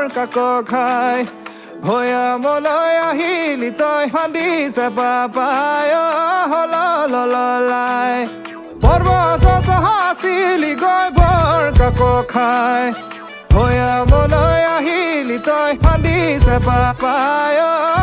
কাকো খাই ভৈয়ামলৈ আহিলি তই ফান্দিছে পাপায় হললাই পৰ্বতত হাছিলি গৈ বৰ কাকো খাই ভৈয়ামলৈ আহিলি তই ফান্দিছে পাপায়